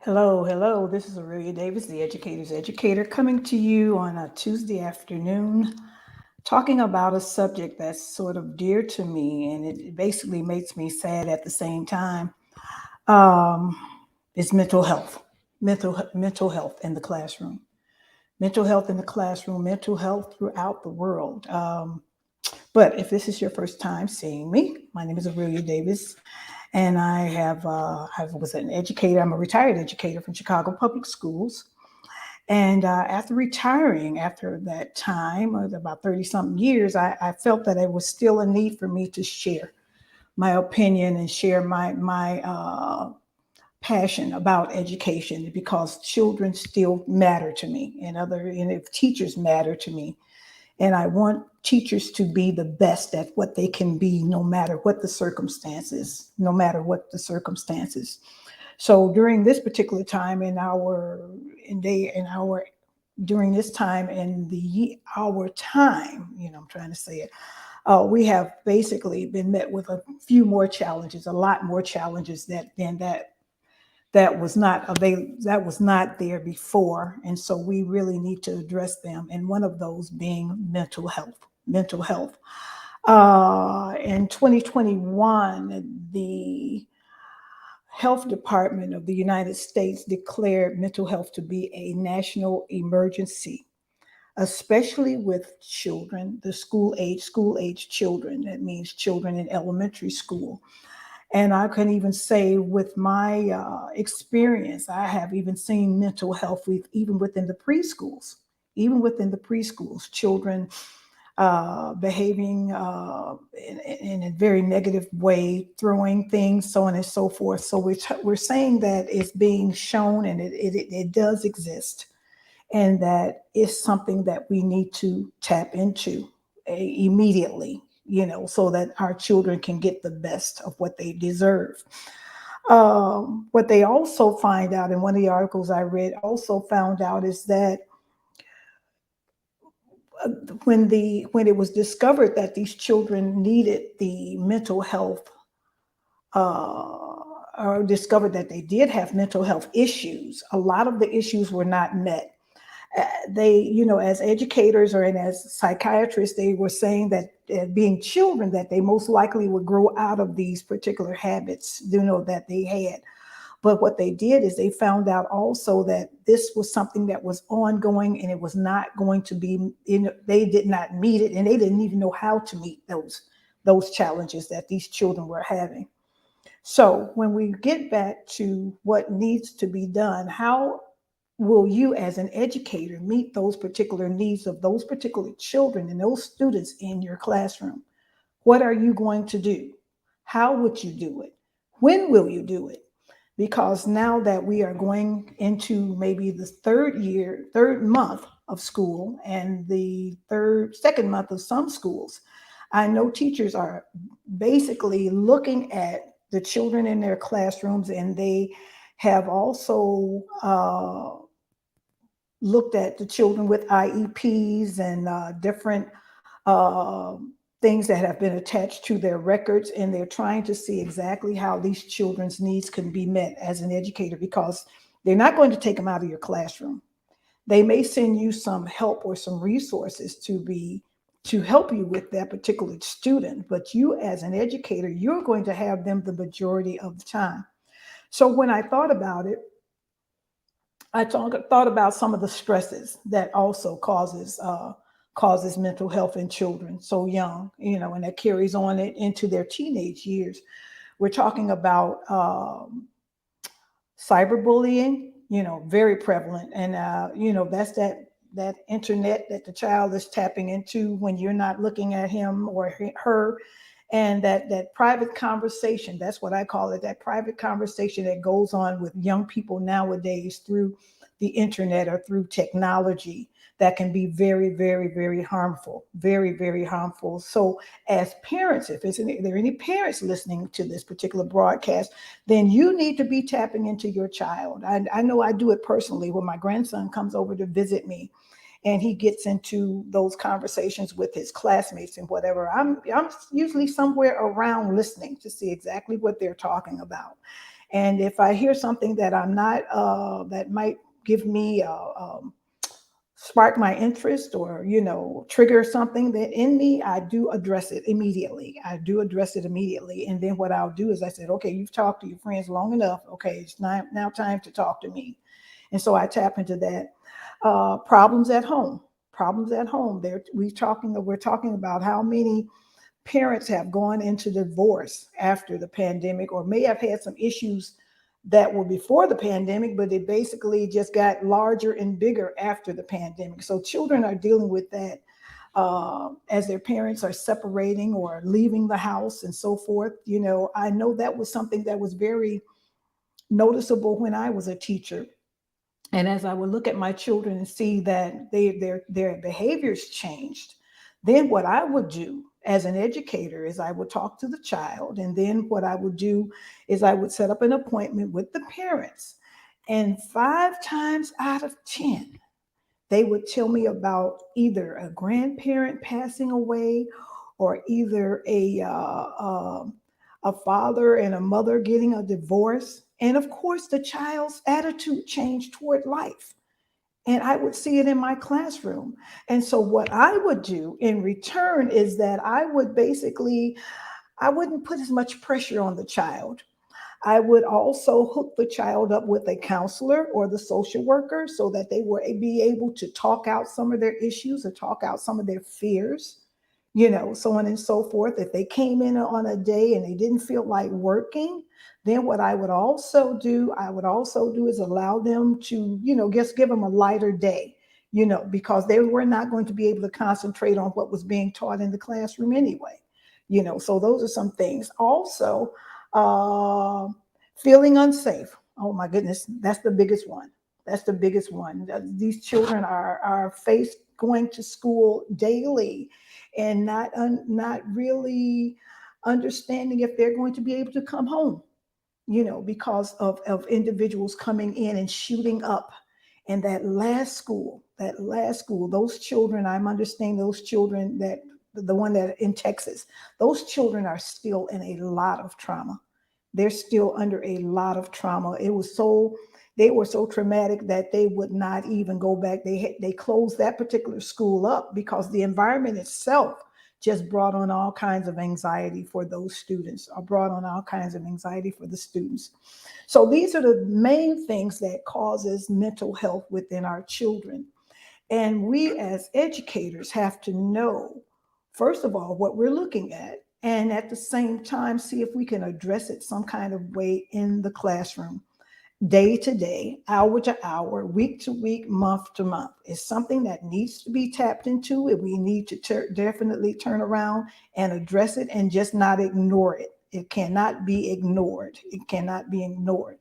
Hello, hello. This is Aurelia Davis, the educator's educator, coming to you on a Tuesday afternoon, talking about a subject that's sort of dear to me, and it basically makes me sad at the same time. Um, it's mental health, mental health in the classroom, mental health in the classroom, mental health throughout the world. But if this is your first time seeing me, my name is Aurelia Davis, and I was an educator. I'm a retired educator from Chicago Public Schools. And after retiring, after that time, about 30 something years, I felt that there was still a need for me to share my opinion and share my passion about education because children still matter to me and if teachers matter to me. And I want teachers to be the best at what they can be, no matter what the circumstances, no matter what the circumstances. So during this particular time in our during this time in our time, I'm trying to say it, we have basically been met with a few more challenges, a lot more challenges that was not there before, and so we really need to address them. And one of those being mental health. Mental health. In 2021, the Health Department of the United States declared mental health to be a national emergency, especially with children, the school age children. That means children in elementary school. And I can even say, with my experience, I have even seen mental health even within the preschools, children behaving in a very negative way, throwing things, so on and so forth. So we're saying that it's being shown, and it does exist, and that is something that we need to tap into immediately, so that our children can get the best of what they deserve. What they also find out in one of the articles I read also found out is that when it was discovered that these children needed the mental health, uh, or discovered that they did have mental health issues, a lot of the issues were not met. They, as educators or as psychiatrists, they were saying that being children, that they most likely would grow out of these particular habits, that they had. But what they did is they found out also that this was something that was ongoing, and it was not going to be, they did not meet it, and they didn't even know how to meet those challenges that these children were having. So when we get back to what needs to be done, how will you as an educator meet those particular needs of those particular children and those students in your classroom? What are you going to do? How would you do it? When will you do it? Because now that we are going into maybe the third month of school, and the second month of some schools, I know teachers are basically looking at the children in their classrooms, and they have also looked at the children with IEPs and different uh, things that have been attached to their records, and they're trying to see exactly how these children's needs can be met as an educator, because they're not going to take them out of your classroom. They may send you some help or some resources to help you with that particular student, but you as an educator, you're going to have them the majority of the time. So when I thought about it, thought about some of the stresses that also causes mental health in children so young, and that carries on into their teenage years. We're talking about cyberbullying, very prevalent, and that's that internet that the child is tapping into when you're not looking at him or her, and that private conversation, that's what I call it, that private conversation that goes on with young people nowadays through the internet or through technology, that can be very, very, very harmful, very, very harmful. So as parents, if there are any parents listening to this particular broadcast, then you need to be tapping into your child. I know I do it personally when my grandson comes over to visit me, and he gets into those conversations with his classmates and whatever. I'm usually somewhere around listening to see exactly what they're talking about. And if I hear something that I'm not, that might give me, spark my interest, or trigger something that in me, I do address it immediately. I do address it immediately. And then what I'll do is I said, okay, you've talked to your friends long enough. Okay, it's now time to talk to me. And so I tap into that. Problems at home. Problems at home. We're talking about how many parents have gone into divorce after the pandemic, or may have had some issues that were before the pandemic, but it basically just got larger and bigger after the pandemic. So children are dealing with that, as their parents are separating or leaving the house and so forth. I know that was something that was very noticeable when I was a teacher. And as I would look at my children and see that their behaviors changed, then what I would do as an educator is I would talk to the child. And then what I would do is I would set up an appointment with the parents. And 5 times out of 10, they would tell me about either a grandparent passing away, or either a father and a mother getting a divorce. And of course, the child's attitude changed toward life. And I would see it in my classroom. And so, what I would do in return is that I wouldn't put as much pressure on the child. I would also hook the child up with a counselor or the social worker so that they were be able to talk out some of their issues or talk out some of their fears, so on and so forth. If they came in on a day and they didn't feel like working, then what I would also do is allow them to, just give them a lighter day, because they were not going to be able to concentrate on what was being taught in the classroom anyway. So those are some things. Also, uh, feeling unsafe. Oh my goodness, that's the biggest one. That's the biggest one. These children are faced going to school daily and not really understanding if they're going to be able to come home, because of individuals coming in and shooting up. And that last school, those children, I'm understanding those children, that the one that in Texas, those children are still in a lot of trauma. They're still under a lot of trauma. They were so traumatic that they would not even go back. They closed that particular school up because the environment itself just brought on all kinds of anxiety for those students, or brought on all kinds of anxiety for the students. So these are the main things that causes mental health within our children. And we as educators have to know, first of all, what we're looking at, and at the same time, see if we can address it some kind of way in the classroom, day to day, hour to hour, week to week, month to month. It's something that needs to be tapped into, and we need to definitely turn around and address it, and just not ignore it. It cannot be ignored. It cannot be ignored.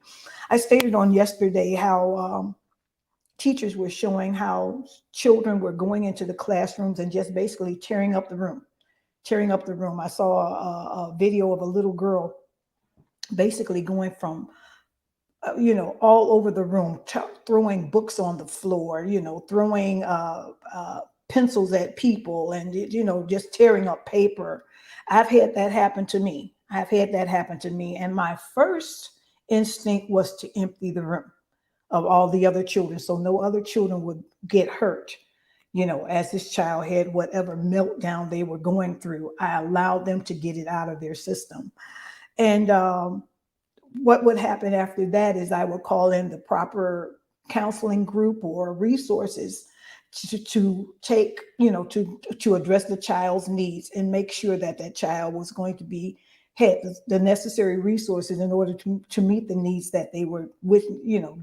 I stated on yesterday how teachers were showing how children were going into the classrooms and just basically tearing up the room. Tearing up the room. I saw a video of a little girl basically going from all over the room, throwing books on the floor, throwing pencils at people, and just tearing up paper. I've had that happen to me. And my first instinct was to empty the room of all the other children, so no other children would get hurt. As this child had whatever meltdown they were going through, I allowed them to get it out of their system. And what would happen after that is I would call in the proper counseling group or resources to take, to address the child's needs, and make sure that that child was going to be had the necessary resources in order to meet the needs that they were with,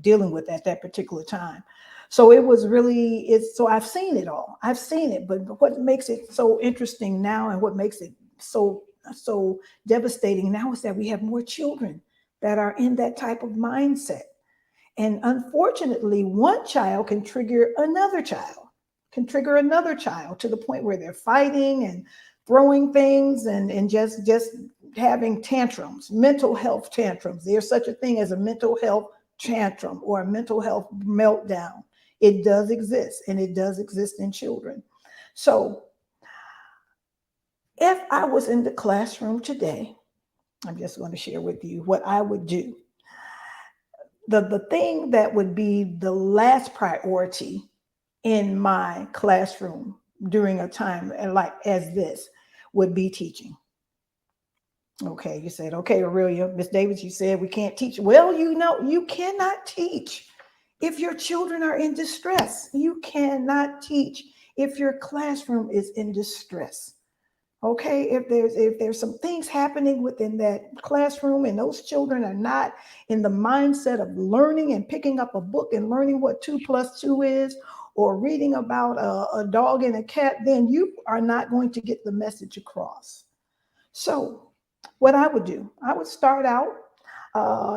dealing with at that particular time. So so I've seen it all. I've seen it, but what makes it so interesting now, and what makes it so devastating now, is that we have more children that are in that type of mindset. And unfortunately, one child can trigger another child to the point where they're fighting and throwing things, and just having tantrums, mental health tantrums. There's such a thing as a mental health tantrum or a mental health meltdown. It does exist, and it does exist in children. So if I was in the classroom today, I'm just going to share with you what I would do. the thing that would be the last priority in my classroom during a time like as this would be teaching. Okay, you said, okay, Aurelia, Miss Davis, you said we can't teach. Well, you cannot teach if your children are in distress. You cannot teach if your classroom is in distress. Okay, if there's some things happening within that classroom and those children are not in the mindset of learning and picking up a book and learning what 2 plus 2 is, or reading about a dog and a cat, then you are not going to get the message across. So, what I would do, I would start out,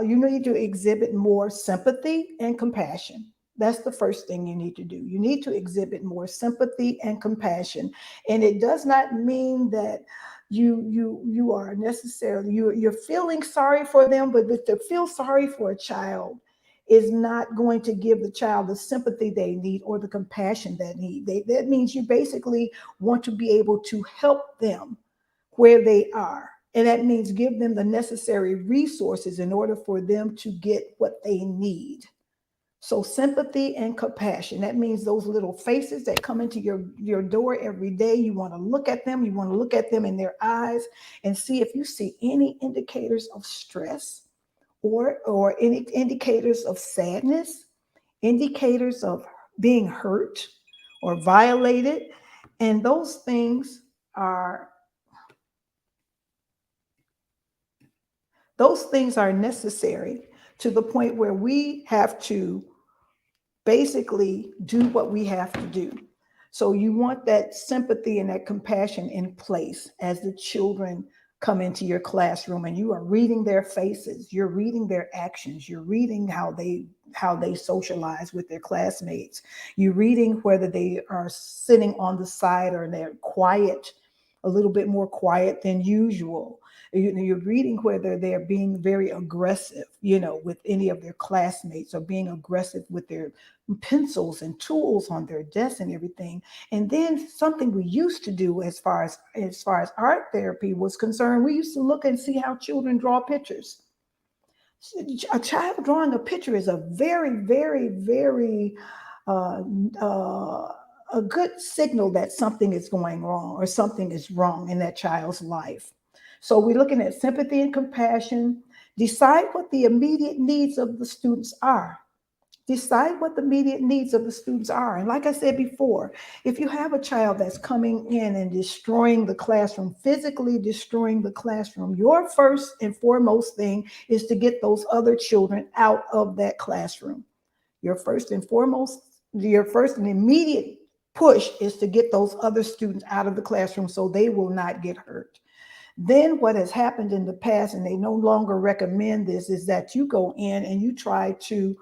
you need to exhibit more sympathy and compassion. That's the first thing you need to do. You need to exhibit more sympathy and compassion. And it does not mean that you are necessarily you're feeling sorry for them, but to feel sorry for a child is not going to give the child the sympathy they need or the compassion that need. That means you basically want to be able to help them where they are. And that means give them the necessary resources in order for them to get what they need. So sympathy and compassion. That means those little faces that come into your door every day. You want to look at them. You want to look at them in their eyes and see if you see any indicators of stress or any indicators of sadness, indicators of being hurt or violated. And those things are Those things are necessary to the point where we have to basically do what we have to do. So you want that sympathy and that compassion in place as the children come into your classroom and you are reading their faces, you're reading their actions, you're reading how they socialize with their classmates. You're reading whether they are sitting on the side or they're quiet, a little bit more quiet than usual. You're reading whether they're being very aggressive, with any of their classmates, or being aggressive with their pencils and tools on their desk and everything. And then something we used to do as far as art therapy was concerned, we used to look and see how children draw pictures. A child drawing a picture is a very, very, very uh, uh, a good signal that something is going wrong or something is wrong in that child's life. So we're looking at sympathy and compassion. Decide what the immediate needs of the students are. Decide what the immediate needs of the students are. And like I said before, if you have a child that's coming in and destroying the classroom, physically destroying the classroom, your first and foremost thing is to get those other children out of that classroom. Your first and foremost, your first and immediate push is to get those other students out of the classroom so they will not get hurt. Then what has happened in the past, and they no longer recommend this, is that you go in and you try to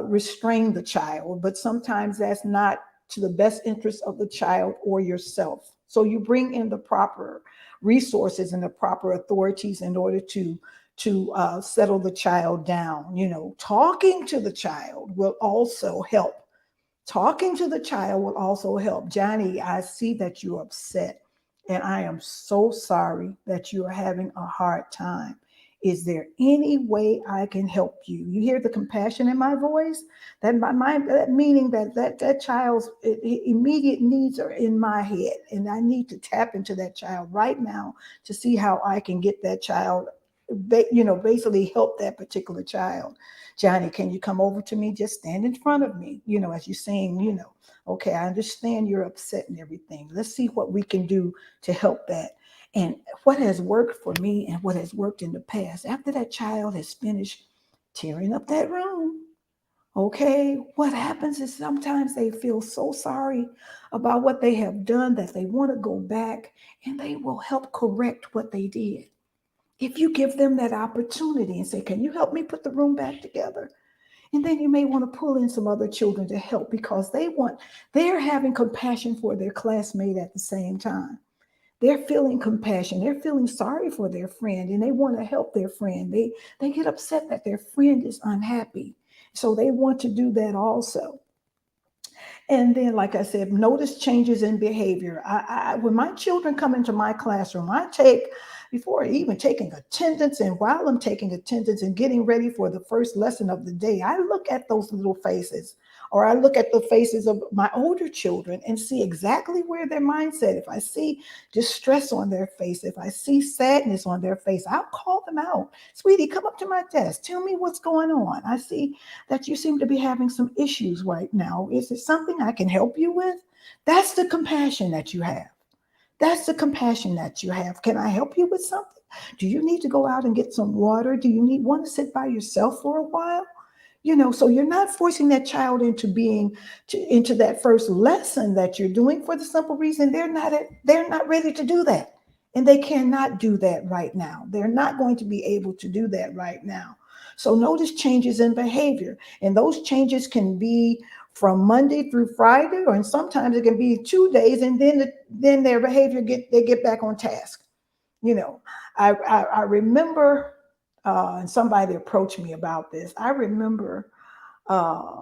restrain the child, but sometimes that's not to the best interest of the child or yourself. So you bring in the proper resources and the proper authorities in order to settle the child down. Talking to the child will also help. Talking to the child will also help. Johnny, I see that you're upset, and I am so sorry that you are having a hard time. Is there any way I can help you? You hear the compassion in my voice? That meaning that child's immediate needs are in my head, and I need to tap into that child right now to see how I can get that child, basically help that particular child. Johnny, can you come over to me? Just stand in front of me, as you're saying, okay, I understand you're upset and everything. Let's see what we can do to help that. And what has worked for me and what has worked in the past, after that child has finished tearing up that room, okay, what happens is sometimes they feel so sorry about what they have done that they want to go back and they will help correct what they did. If you give them that opportunity and say, can you help me put the room back together? And then you may want to pull in some other children to help because they're having compassion for their classmate at the same time. They're feeling compassion. They're feeling sorry for their friend and they want to help their friend. They get upset that their friend is unhappy. So they want to do that also. And then, like I said, notice changes in behavior. When my children come into my classroom, I take before even taking attendance. And while I'm taking attendance and getting ready for the first lesson of the day, I look at those little faces, or I look at the faces of my older children and see exactly where their mindset. If I see distress on their face, if I see sadness on their face, I'll call them out. Sweetie, come up to my desk. Tell me what's going on. I see that you seem to be having some issues right now. Is it something I can help you with? That's the compassion that you have. That's the compassion that you have. Can I help you with something? Do you need to go out and get some water? Do you need want to sit by yourself for a while? So you're not forcing that child into that first lesson that you're doing, for the simple reason they're not ready to do that. And they cannot do that right now. They're not going to be able to do that right now. So notice changes in behavior. And those changes can be from Monday through Friday, or sometimes it can be 2 days, and then their behavior they get back on task. You know, I remember, and somebody approached me about this. I remember uh,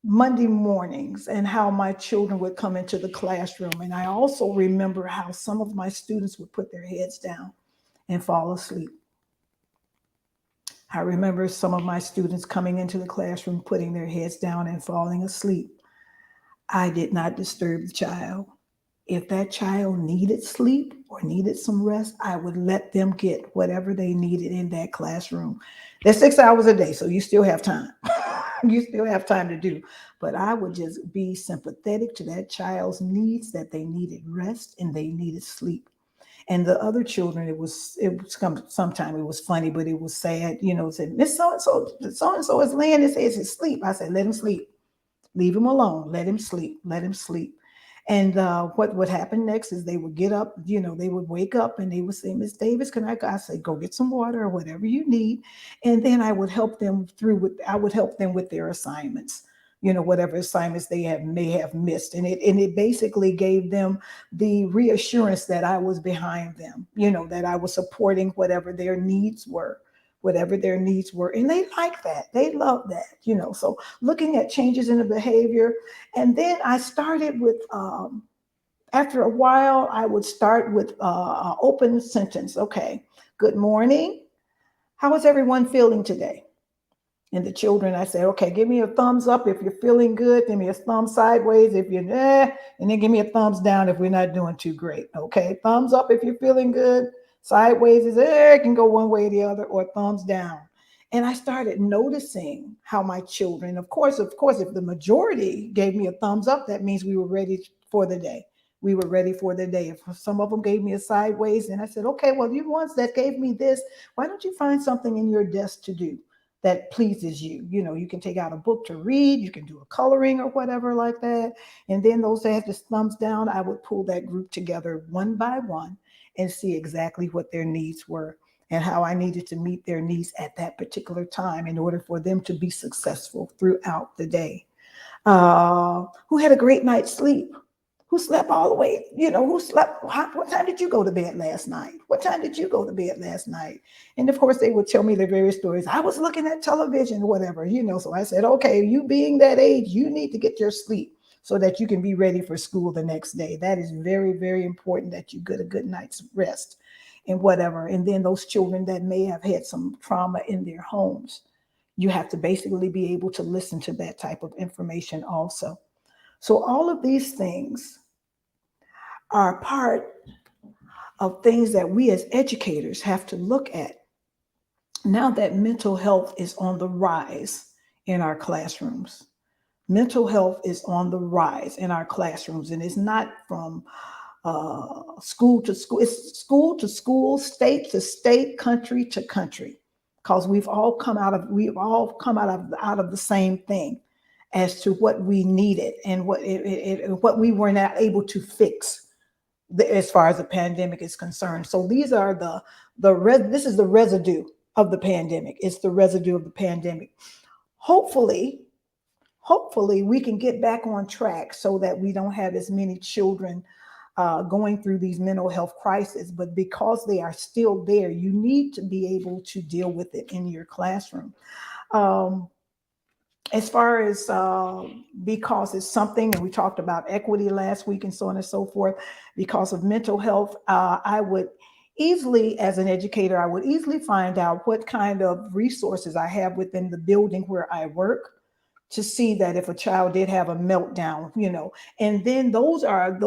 Monday mornings and how my children would come into the classroom, and I also remember how some of my students would put their heads down and fall asleep. I remember some of my students coming into the classroom, putting their heads down and falling asleep. I did not disturb the child. If that child needed sleep or needed some rest, I would let them get whatever they needed in that classroom. That's 6 hours a day, so you still have time. You still have time to do. But I would just be sympathetic to that child's needs, that they needed rest and they needed sleep. And the other children, sometime it was funny, but it was sad. Said, Miss so and so is laying his head asleep. I said, let him sleep. Leave him alone. Let him sleep. Let him sleep. And what would happen next is they would get up, they would wake up and they would say, Miss Davis, can I say, go get some water or whatever you need. And then I would help them with their assignments, whatever assignments may have missed. And it basically gave them the reassurance that I was behind them, that I was supporting whatever their needs were. And they like that. They love that. So looking at changes in the behavior. And then I started with, after a while, I would start with an open sentence. Okay, good morning. How is everyone feeling today? And the children, I said, okay, give me a thumbs up if you're feeling good. Give me a thumb sideways if you're, and then give me a thumbs down if we're not doing too great. Okay, thumbs up if you're feeling good. Sideways is, it can go one way or the other, or thumbs down. And I started noticing how my children, of course, if the majority gave me a thumbs up, that means we were ready for the day. We were ready for the day. If some of them gave me a sideways, and I said, okay, well, you ones that gave me this, why don't you find something in your desk to do that pleases you? You can take out a book to read, you can do a coloring or whatever like that. And then those that had the thumbs down, I would pull that group together one by one and see exactly what their needs were and how I needed to meet their needs at that particular time in order for them to be successful throughout the day. Who had a great night's sleep? Who slept all the way? Who slept? What time did you go to bed last night? What time did you go to bed last night? And of course, they would tell me their various stories. I was looking at television, whatever. So I said, okay, you being that age, you need to get your sleep so that you can be ready for school the next day. That is very, very important, that you get a good night's rest and whatever. And then those children that may have had some trauma in their homes, you have to basically be able to listen to that type of information also. So all of these things are part of things that we as educators have to look at now that mental health is on the rise in our classrooms. Mental health is on the rise in our classrooms, and it's not from school to school. It's school to school, state to state, country to country, because we've all come out of the same thing as to what we needed and what we were not able to fix as far as the pandemic is concerned. So these are this is the residue of the pandemic. It's the residue of the pandemic. Hopefully, we can get back on track so that we don't have as many children going through these mental health crises. But because they are still there, you need to be able to deal with it in your classroom. As far as because it's something, and we talked about equity last week and so on and so forth, because of mental health, I would easily, as an educator, I would easily find out what kind of resources I have within the building where I work to see that if a child did have a meltdown, and then those are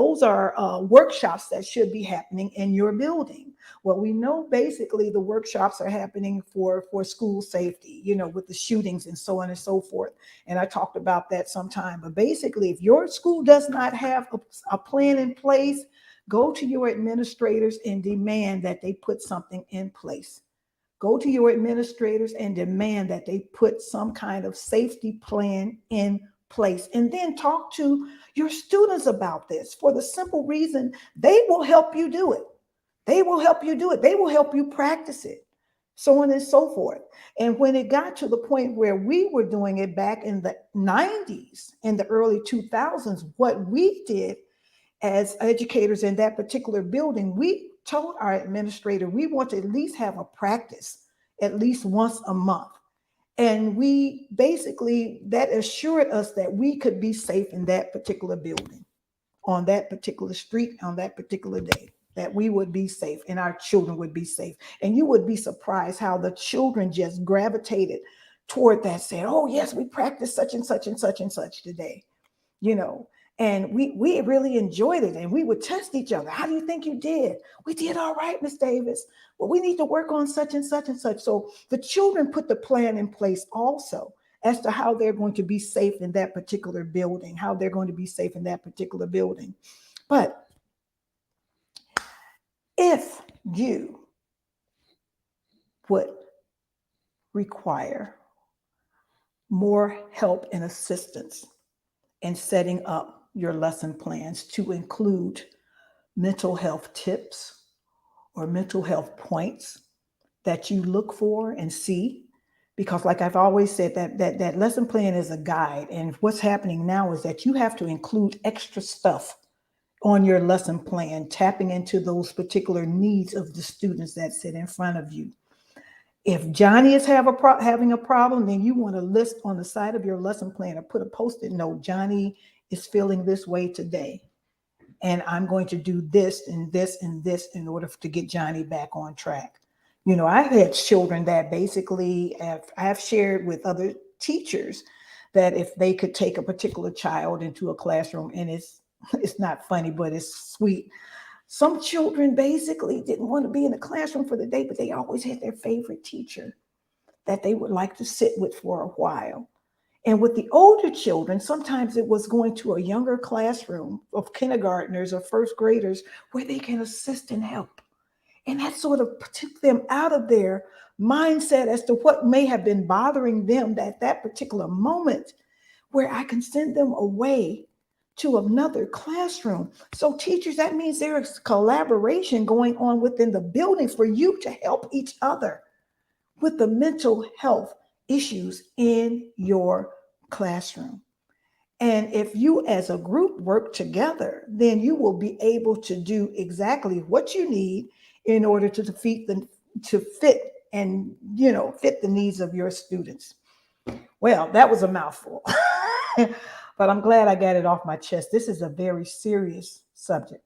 workshops that should be happening in your building. Well, we know basically the workshops are happening for school safety, with the shootings and so on and so forth. And I talked about that sometime. But basically, if your school does not have a plan in place, go to your administrators and demand that they put something in place. Go to your administrators and demand that they put some kind of safety plan in place. And then talk to your students about this for the simple reason they will help you do it. They will help you do it. They will help you practice it, so on and so forth. And when it got to the point where we were doing it back in the 90s, in the early 2000s, what we did as educators in that particular building, we told our administrator we want to at least have a practice at least once a month. And we basically, that assured us that we could be safe in that particular building, on that particular street, on that particular day, that we would be safe and our children would be safe. And you would be surprised how the children just gravitated toward that, saying, oh, yes, we practiced such and such and such and such today, you know. And we really enjoyed it. And we would test each other. How do you think you did? We did all right, Miss Davis. Well, we need to work on such and such and such. So the children put the plan in place also as to how they're going to be safe in that particular building, how they're going to be safe in that particular building. But if you would require more help and assistance in setting up your lesson plans to include mental health tips or mental health points that you look for and see, because like I've always said, that lesson plan is a guide, and what's happening now is that you have to include extra stuff on your lesson plan, tapping into those particular needs of the students that sit in front of you. If Johnny is having a problem, then you want to list on the side of your lesson plan or put a post-it note, Johnny is feeling this way today, and I'm going to do this and this and this in order to get Johnny back on track. I've had children that basically I've shared with other teachers that if they could take a particular child into a classroom, and it's not funny, but it's sweet. Some children basically didn't want to be in the classroom for the day, but they always had their favorite teacher that they would like to sit with for a while. And with the older children, sometimes it was going to a younger classroom of kindergartners or first graders where they can assist and help. And that sort of took them out of their mindset as to what may have been bothering them at that particular moment, where I can send them away to another classroom. So teachers, that means there's collaboration going on within the building for you to help each other with the mental health issues in your classroom. And if you as a group work together, then you will be able to do exactly what you need in order to fit and fit the needs of your students. Well, that was a mouthful. But I'm glad I got it off my chest. This is a very serious subject,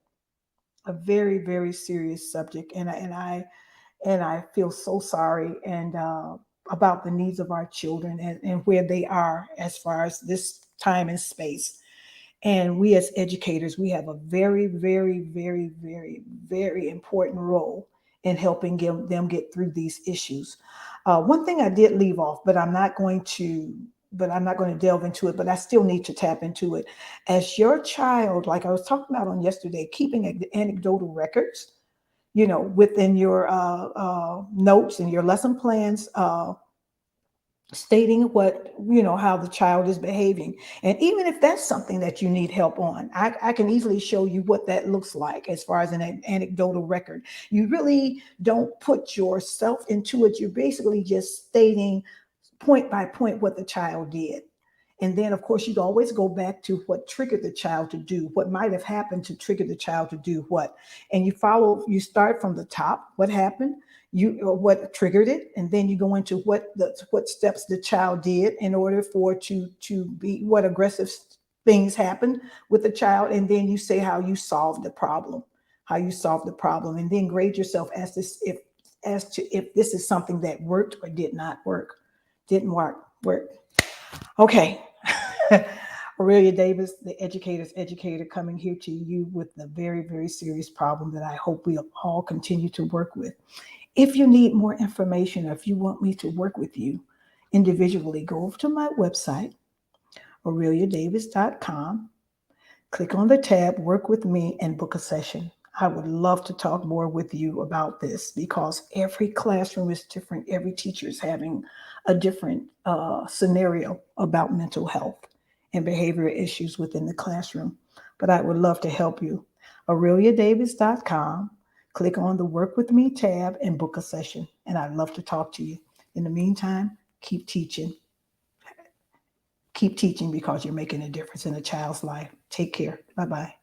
a very, very serious subject. And I feel so sorry about the needs of our children and where they are as far as this time and space. And we as educators, we have a very, very, very, very, very important role in helping them get through these issues. One thing I did leave off, but I'm not going to delve into it, but I still need to tap into it. As your child, like I was talking about on yesterday, keeping anecdotal records, within your notes and your lesson plans, stating how the child is behaving. And even if that's something that you need help on, I can easily show you what that looks like as far as an anecdotal record. You really don't put yourself into it. You're basically just stating point by point what the child did. And then, of course, you'd always go back to what triggered the child to do, what might have happened to trigger the child to do what. And you start from the top, what happened, what triggered it, and then you go into what steps the child did in order for to be what aggressive things happened with the child, and then you say how you solved the problem. how you solved the problem, and then grade yourself as to if this is something that worked or did not work. Didn't work. Okay. Aurelia Davis, the educator's educator, coming here to you with a very, very serious problem that I hope we all continue to work with. If you need more information, or if you want me to work with you individually, go over to my website, aureliadavis.com. Click on the tab, work with me, and book a session. I would love to talk more with you about this because every classroom is different. Every teacher is having a different scenario about mental health and behavioral issues within the classroom. But I would love to help you. AureliaDavis.com. Click on the Work With Me tab and book a session. And I'd love to talk to you. In the meantime, keep teaching. Keep teaching because you're making a difference in a child's life. Take care. Bye bye.